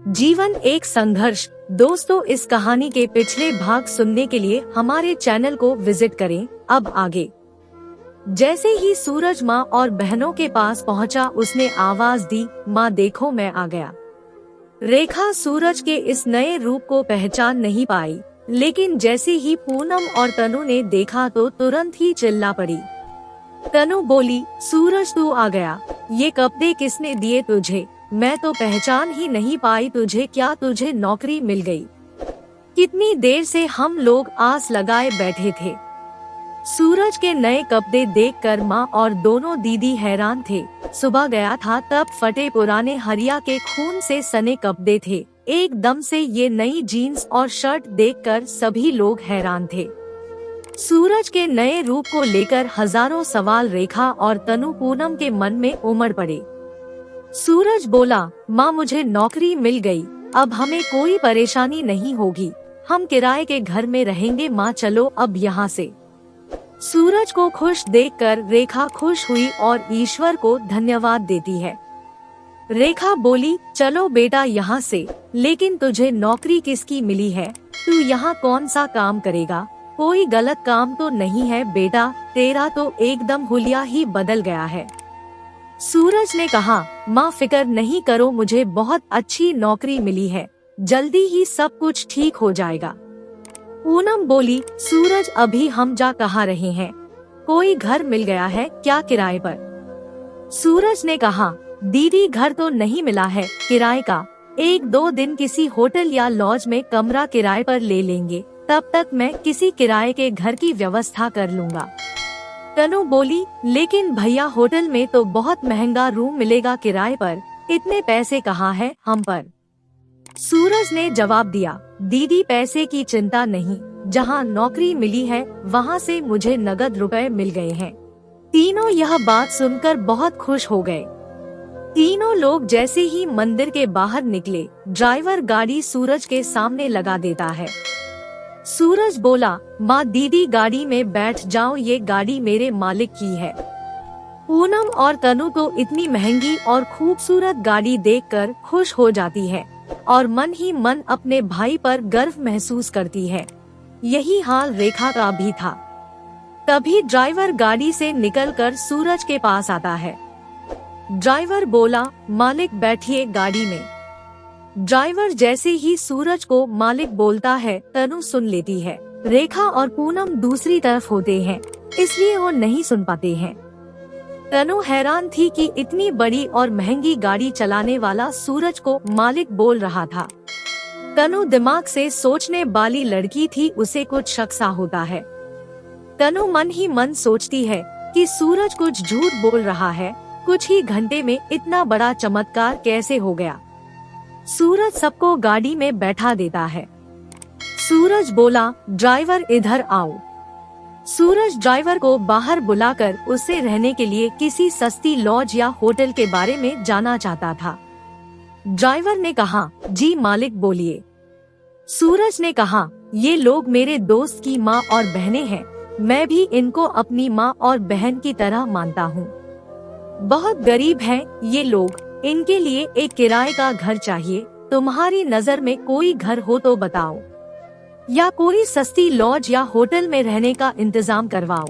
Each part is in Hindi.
जीवन एक संघर्ष। दोस्तों, इस कहानी के पिछले भाग सुनने के लिए हमारे चैनल को विजिट करें। अब आगे। जैसे ही सूरज माँ और बहनों के पास पहुँचा, उसने आवाज दी, माँ देखो मैं आ गया। रेखा सूरज के इस नए रूप को पहचान नहीं पाई, लेकिन जैसे ही पूनम और तनु ने देखा तो तुरंत ही चिल्ला पड़ी। तनु बोली, सूरज तू आ गया, ये कपड़े किसने दिए तुझे? मैं तो पहचान ही नहीं पाई तुझे। क्या तुझे नौकरी मिल गई? कितनी देर से हम लोग आस लगाए बैठे थे। सूरज के नए कपड़े देखकर माँ और दोनों दीदी हैरान थे। सुबह गया था तब फटे पुराने हरिया के खून से सने कपड़े थे। एकदम से ये नई जीन्स और शर्ट देखकर सभी लोग हैरान थे। सूरज के नए रूप को लेकर हजारों सवाल रेखा और तनु पूनम के मन में उमड़ पड़े। सूरज बोला, माँ मुझे नौकरी मिल गई, अब हमें कोई परेशानी नहीं होगी, हम किराए के घर में रहेंगे। माँ चलो अब यहाँ से। सूरज को खुश देखकर रेखा खुश हुई और ईश्वर को धन्यवाद देती है। रेखा बोली, चलो बेटा यहाँ से, लेकिन तुझे नौकरी किसकी मिली है? तू यहाँ कौन सा काम करेगा? कोई गलत काम तो नहीं है बेटा? तेरा तो एकदम हुलिया ही बदल गया है। सूरज ने कहा, माँ फिक्र नहीं करो, मुझे बहुत अच्छी नौकरी मिली है, जल्दी ही सब कुछ ठीक हो जाएगा। पूनम बोली, सूरज अभी हम जा कहाँ रहे हैं? कोई घर मिल गया है क्या किराए पर? सूरज ने कहा, दीदी घर तो नहीं मिला है किराए का, 1-2 दिन किसी होटल या लॉज में कमरा किराए पर ले लेंगे, तब तक मैं किसी किराए के घर की व्यवस्था कर लूँगा। तनु बोली, लेकिन भैया होटल में तो बहुत महंगा रूम मिलेगा किराए पर, इतने पैसे कहाँ है हम पर? सूरज ने जवाब दिया, दीदी पैसे की चिंता नहीं, जहाँ नौकरी मिली है वहाँ से मुझे नगद रुपए मिल गए हैं। तीनों यह बात सुनकर बहुत खुश हो गए। तीनों लोग जैसे ही मंदिर के बाहर निकले, ड्राइवर गाड़ी सूरज के सामने लगा देता है। सूरज बोला, माँ दीदी गाड़ी में बैठ जाओ, ये गाड़ी मेरे मालिक की है। पूनम और तनु तो इतनी महंगी और खूबसूरत गाड़ी देखकर खुश हो जाती है और मन ही मन अपने भाई पर गर्व महसूस करती है। यही हाल रेखा का भी था। तभी ड्राइवर गाड़ी से निकलकर सूरज के पास आता है। ड्राइवर बोला, मालिक बैठिए गाड़ी में। ड्राइवर जैसे ही सूरज को मालिक बोलता है, तनु सुन लेती है। रेखा और पूनम दूसरी तरफ होते हैं, इसलिए वो नहीं सुन पाते हैं। तनु हैरान थी कि इतनी बड़ी और महंगी गाड़ी चलाने वाला सूरज को मालिक बोल रहा था। तनु दिमाग से सोचने वाली लड़की थी, उसे कुछ शक सा होता है। तनु मन ही मन सोचती है कि सूरज कुछ झूठ बोल रहा है, कुछ ही घंटे में इतना बड़ा चमत्कार कैसे हो गया। सूरज सबको गाड़ी में बैठा देता है। सूरज बोला, ड्राइवर इधर आओ। सूरज ड्राइवर को बाहर बुलाकर उसे रहने के लिए किसी सस्ती लॉज या होटल के बारे में जानना चाहता था। ड्राइवर ने कहा, जी मालिक बोलिए। सूरज ने कहा, ये लोग मेरे दोस्त की माँ और बहनें हैं, मैं भी इनको अपनी माँ और बहन की तरह मानता हूँ। बहुत गरीब हैं ये लोग, इनके लिए एक किराए का घर चाहिए। तुम्हारी नजर में कोई घर हो तो बताओ, या कोई सस्ती लॉज या होटल में रहने का इंतजाम करवाओ।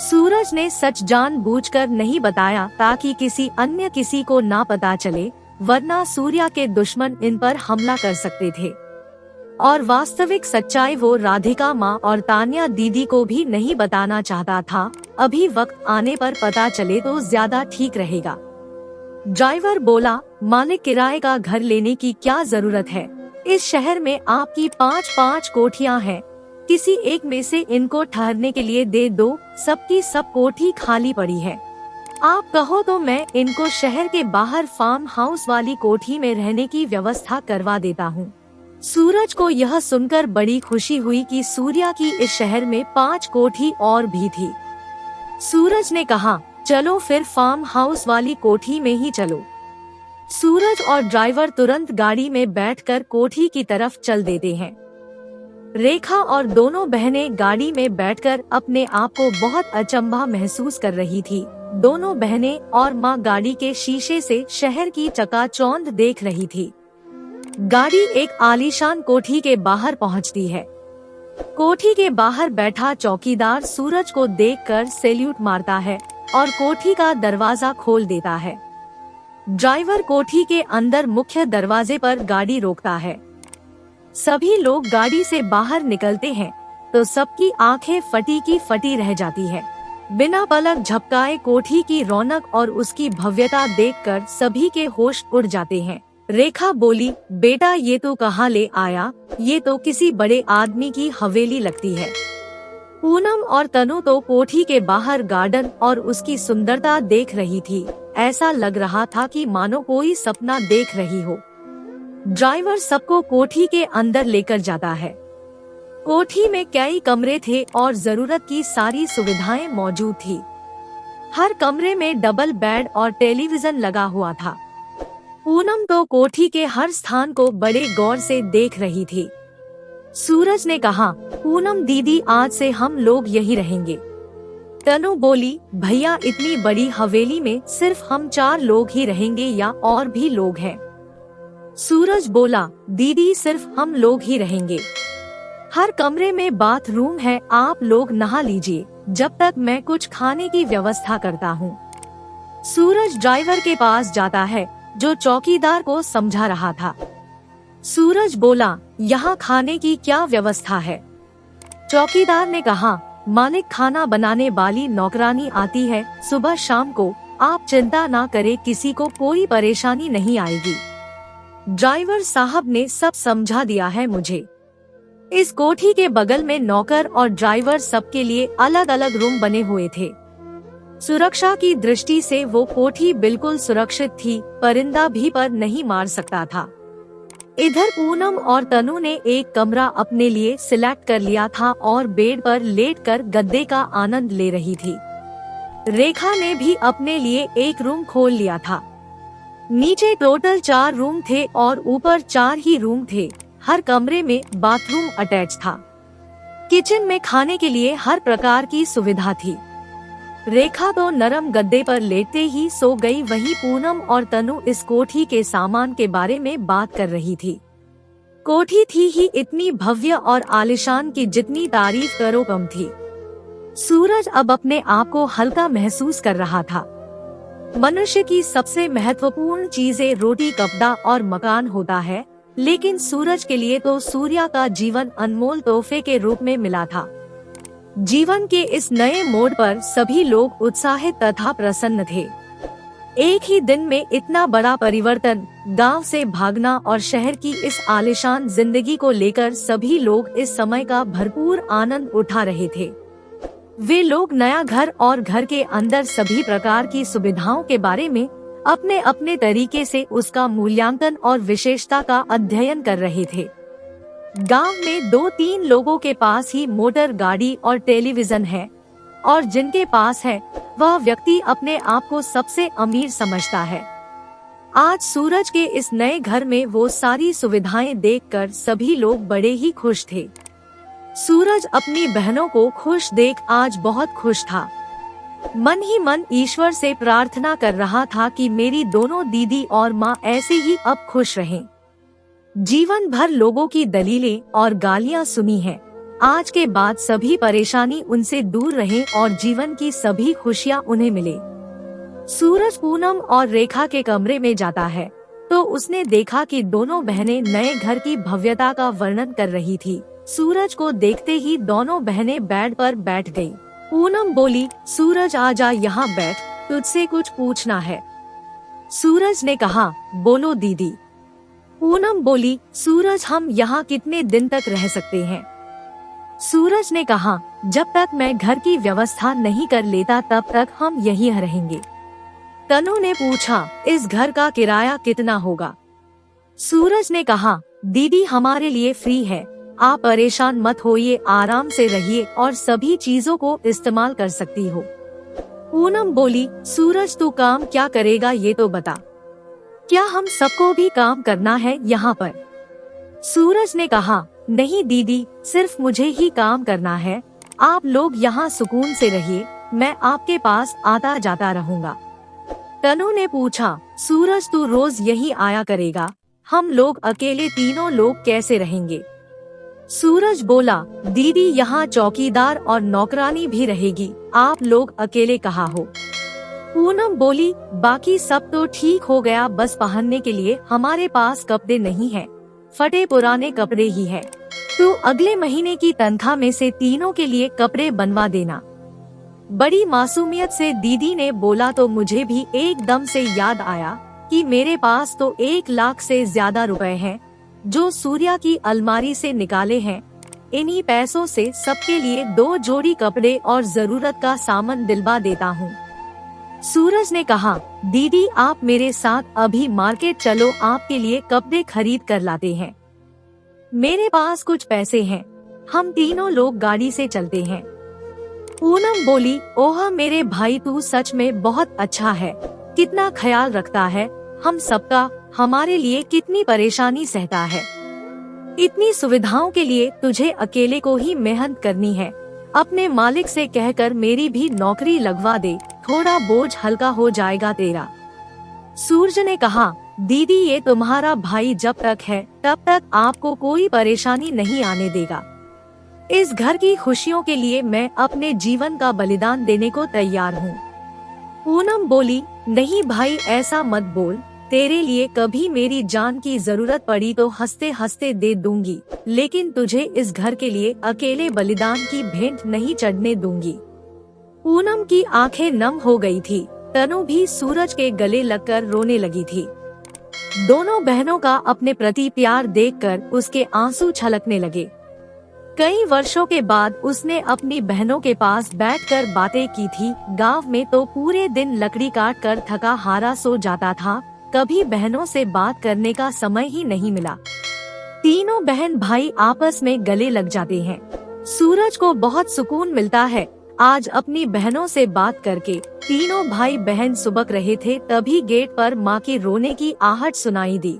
सूरज ने सच जानबूझकर नहीं बताया ताकि किसी को ना पता चले, वरना सूर्या के दुश्मन इन पर हमला कर सकते थे। और वास्तविक सच्चाई वो राधिका माँ और तान्या दीदी को भी नहीं बताना चाहता था। अभी वक्त आने पर पता चले तो ज्यादा ठीक रहेगा। ड्राइवर बोला, मालिक किराए का घर लेने की क्या जरूरत है? इस शहर में आपकी 5-5 कोठियां हैं, किसी एक में से इनको ठहरने के लिए दे दो, सबकी सब कोठी खाली पड़ी है। आप कहो तो मैं इनको शहर के बाहर फार्म हाउस वाली कोठी में रहने की व्यवस्था करवा देता हूँ। सूरज को यह सुनकर बड़ी खुशी हुई कि सूर्या की इस शहर में 5 कोठी और भी थी। सूरज ने कहा, चलो फिर फार्म हाउस वाली कोठी में ही चलो। सूरज और ड्राइवर तुरंत गाड़ी में बैठकर कोठी की तरफ चल देते हैं। रेखा और दोनों बहनें गाड़ी में बैठकर अपने आप को बहुत अचंभा महसूस कर रही थी। दोनों बहनें और माँ गाड़ी के शीशे से शहर की चकाचौंध देख रही थी। गाड़ी एक आलीशान कोठी के बाहर पहुंचती है। कोठी के बाहर बैठा चौकीदार सूरज को देखकर सैल्यूट मारता है और कोठी का दरवाजा खोल देता है। ड्राइवर कोठी के अंदर मुख्य दरवाजे पर गाड़ी रोकता है। सभी लोग गाड़ी से बाहर निकलते हैं तो सबकी आंखें फटी की फटी रह जाती है। बिना पलक झपकाए कोठी की रौनक और उसकी भव्यता देखकर सभी के होश उड़ जाते हैं। रेखा बोली, बेटा ये तो कहाँ ले आया, ये तो किसी बड़े आदमी की हवेली लगती है। पूनम और तनु तो कोठी के बाहर गार्डन और उसकी सुंदरता देख रही थी। ऐसा लग रहा था कि मानो कोई सपना देख रही हो। ड्राइवर सबको कोठी के अंदर लेकर जाता है। कोठी में कई कमरे थे और जरूरत की सारी सुविधाएं मौजूद थी। हर कमरे में डबल बेड और टेलीविजन लगा हुआ था। पूनम तो कोठी के हर स्थान को बड़े गौर से देख रही थी। सूरज ने कहा, पूनम दीदी आज से हम लोग यही रहेंगे। तनु बोली, भैया इतनी बड़ी हवेली में सिर्फ हम 4 लोग ही रहेंगे या और भी लोग हैं? सूरज बोला, दीदी सिर्फ हम लोग ही रहेंगे। हर कमरे में बाथरूम है, आप लोग नहा लीजिए जब तक मैं कुछ खाने की व्यवस्था करता हूँ। सूरज ड्राइवर के पास जाता है जो चौकीदार को समझा रहा था। सूरज बोला, यहाँ खाने की क्या व्यवस्था है? चौकीदार ने कहा, मालिक खाना बनाने वाली नौकरानी आती है सुबह शाम को, आप चिंता ना करें, किसी को कोई परेशानी नहीं आएगी। ड्राइवर साहब ने सब समझा दिया है मुझे। इस कोठी के बगल में नौकर और ड्राइवर सबके लिए अलग अलग रूम बने हुए थे। सुरक्षा की दृष्टि से वो कोठी बिल्कुल सुरक्षित थी, परिंदा भी पर नहीं मार सकता था। इधर पूनम और तनु ने एक कमरा अपने लिए सिलेक्ट कर लिया था और बेड पर लेटकर गद्दे का आनंद ले रही थी। रेखा ने भी अपने लिए एक रूम खोल लिया था। नीचे टोटल 4 रूम थे और ऊपर 4 ही रूम थे। हर कमरे में बाथरूम अटैच था। किचन में खाने के लिए हर प्रकार की सुविधा थी। रेखा तो नरम गद्दे पर लेटते ही सो गई, वहीं पूनम और तनु इस कोठी के सामान के बारे में बात कर रही थी। कोठी थी ही इतनी भव्य और आलीशान की जितनी तारीफ करो कम थी। सूरज अब अपने आप को हल्का महसूस कर रहा था। मनुष्य की सबसे महत्वपूर्ण चीजें रोटी, कपड़ा और मकान होता है, लेकिन सूरज के लिए तो सूर्या का जीवन अनमोल तोहफे के रूप में मिला था। जीवन के इस नए मोड़ पर सभी लोग उत्साहित तथा प्रसन्न थे। एक ही दिन में इतना बड़ा परिवर्तन, गांव से भागना और शहर की इस आलीशान जिंदगी को लेकर सभी लोग इस समय का भरपूर आनंद उठा रहे थे। वे लोग नया घर और घर के अंदर सभी प्रकार की सुविधाओं के बारे में अपने अपने तरीके से उसका मूल्यांकन और विशेषता का अध्ययन कर रहे थे। गांव में 2-3 लोगों के पास ही मोटर गाड़ी और टेलीविजन है और जिनके पास है वह व्यक्ति अपने आप को सबसे अमीर समझता है। आज सूरज के इस नए घर में वो सारी सुविधाएं देखकर सभी लोग बड़े ही खुश थे। सूरज अपनी बहनों को खुश देख आज बहुत खुश था। मन ही मन ईश्वर से प्रार्थना कर रहा था कि मेरी दोनों दीदी और माँ ऐसे ही अब खुश रहें। जीवन भर लोगों की दलीलें और गालियाँ सुनी हैं। आज के बाद सभी परेशानी उनसे दूर रहे और जीवन की सभी खुशियाँ उन्हें मिले। सूरज पूनम और रेखा के कमरे में जाता है तो उसने देखा कि दोनों बहनें नए घर की भव्यता का वर्णन कर रही थी। सूरज को देखते ही दोनों बहनें बेड पर बैठ गईं। पूनम बोली, सूरज आजा यहाँ बैठ, तुझसे कुछ पूछना है। सूरज ने कहा, बोलो दीदी। पूनम बोली, सूरज हम यहाँ कितने दिन तक रह सकते हैं? सूरज ने कहा, जब तक मैं घर की व्यवस्था नहीं कर लेता तब तक हम यहीं रहेंगे। तनु ने पूछा, इस घर का किराया कितना होगा? सूरज ने कहा, दीदी हमारे लिए फ्री है, आप परेशान मत होइए, आराम से रहिए और सभी चीजों को इस्तेमाल कर सकती हो। पूनम बोली, सूरज तू काम क्या करेगा ये तो बता, क्या हम सबको भी काम करना है यहाँ पर? सूरज ने कहा, नहीं दीदी, सिर्फ मुझे ही काम करना है, आप लोग यहाँ सुकून से रहिए, मैं आपके पास आता जाता रहूँगा। तनु ने पूछा, सूरज तू रोज यही आया करेगा? हम लोग अकेले तीनों लोग कैसे रहेंगे? सूरज बोला, दीदी यहाँ चौकीदार और नौकरानी भी रहेगी, आप लोग अकेले कहाँ हो? पूनम बोली, बाकी सब तो ठीक हो गया, बस पहनने के लिए हमारे पास कपड़े नहीं हैं, फटे पुराने कपड़े ही हैं। तू अगले महीने की तनख्वाह में से तीनों के लिए कपड़े बनवा देना। बड़ी मासूमियत से दीदी ने बोला तो मुझे भी एकदम से याद आया कि मेरे पास तो 1 लाख से ज्यादा रुपए हैं जो सूर्या की अलमारी से निकाले हैं। इन्हीं पैसों से सबके लिए 2 जोड़ी कपड़े और जरूरत का सामान दिलवा देता हूँ। सूरज ने कहा, दीदी आप मेरे साथ अभी मार्केट चलो, आपके लिए कपड़े खरीद कर लाते हैं। मेरे पास कुछ पैसे हैं, हम तीनों लोग गाड़ी से चलते हैं। पूनम बोली, ओह मेरे भाई तू सच में बहुत अच्छा है, कितना ख्याल रखता है हम सबका, हमारे लिए कितनी परेशानी सहता है। इतनी सुविधाओं के लिए तुझे अकेले को ही मेहनत करनी है। अपने मालिक से कहकर मेरी भी नौकरी लगवा दे, थोड़ा बोझ हल्का हो जाएगा तेरा। सूरज ने कहा, दीदी ये तुम्हारा भाई जब तक है तब तक आपको कोई परेशानी नहीं आने देगा। इस घर की खुशियों के लिए मैं अपने जीवन का बलिदान देने को तैयार हूँ। पूनम बोली, नहीं भाई ऐसा मत बोल, तेरे लिए कभी मेरी जान की जरूरत पड़ी तो हंसते हंसते दे दूंगी, लेकिन तुझे इस घर के लिए अकेले बलिदान की भेंट नहीं चढ़ने दूंगी। पूनम की आंखें नम हो गई थी, तनु भी सूरज के गले लगकर रोने लगी थी। दोनों बहनों का अपने प्रति प्यार देखकर उसके आंसू छलकने लगे। कई वर्षों के बाद उसने अपनी बहनों के पास बैठकर बातें की थी। गांव में तो पूरे दिन लकड़ी काट कर थका हारा सो जाता था, कभी बहनों से बात करने का समय ही नहीं मिला। तीनों बहन भाई आपस में गले लग जाते हैं। सूरज को बहुत सुकून मिलता है। आज अपनी बहनों से बात करके तीनों भाई बहन सुबक रहे थे, तभी गेट पर माँ की रोने की आहट सुनाई दी।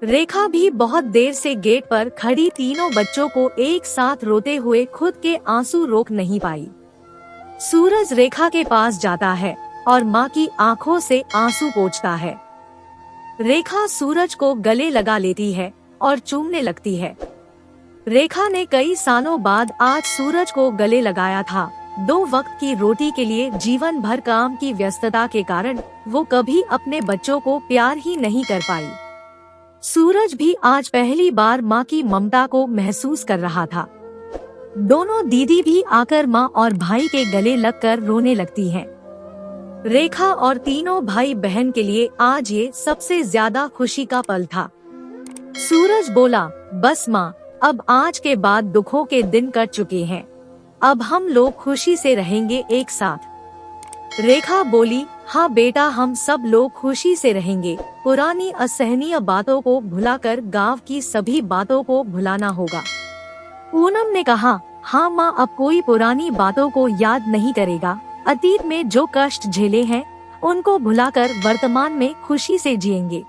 रेखा भी बहुत देर से गेट पर खड़ी तीनों बच्चों को एक साथ रोते हुए खुद के आंसू रोक नहीं पाई। सूरज रेखा के पास जाता है और माँ की आंखों से आंसू पोंछता है। रेखा सूरज को गले लगा लेती है और चूमने लगती है। रेखा ने कई सालों बाद आज सूरज को गले लगाया था। 2 वक्त की रोटी के लिए जीवन भर काम की व्यस्तता के कारण वो कभी अपने बच्चों को प्यार ही नहीं कर पाई। सूरज भी आज पहली बार माँ की ममता को महसूस कर रहा था। दोनों दीदी भी आकर माँ और भाई के गले लगकर रोने लगती हैं। रेखा और तीनों भाई बहन के लिए आज ये सबसे ज्यादा खुशी का पल था। सूरज बोला, बस माँ, अब आज के बाद दुखों के दिन कट चुके हैं, अब हम लोग खुशी से रहेंगे एक साथ। रेखा बोली, हाँ बेटा, हम सब लोग खुशी से रहेंगे। पुरानी असहनीय बातों को भुलाकर गांव की सभी बातों को भुलाना होगा। पूनम ने कहा, हाँ माँ, अब कोई पुरानी बातों को याद नहीं करेगा। अतीत में जो कष्ट झेले हैं उनको भुलाकर वर्तमान में खुशी से जिएंगे।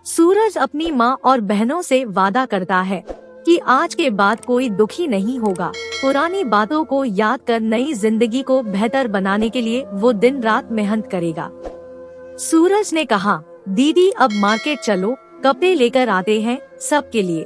सूरज अपनी माँ और बहनों से वादा करता है कि आज के बाद कोई दुखी नहीं होगा। पुरानी बातों को याद कर नई जिंदगी को बेहतर बनाने के लिए वो दिन रात मेहनत करेगा। सूरज ने कहा, दीदी अब मार्केट चलो, कपड़े लेकर आते हैं सबके लिए।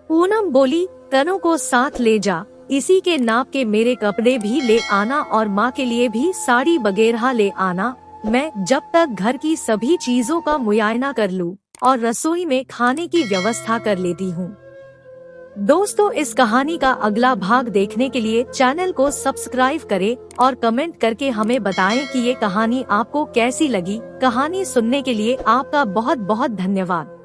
पूनम बोली, तनु को साथ ले जा, इसी के नाप के मेरे कपड़े भी ले आना और माँ के लिए भी साड़ी वगैरह ले आना। मैं जब तक घर की सभी चीजों का मुआयना कर लूं और रसोई में खाने की व्यवस्था कर लेती हूँ। दोस्तों, इस कहानी का अगला भाग देखने के लिए चैनल को सब्सक्राइब करें और कमेंट करके हमें बताएं कि ये कहानी आपको कैसी लगी। कहानी सुनने के लिए आपका बहुत बहुत धन्यवाद।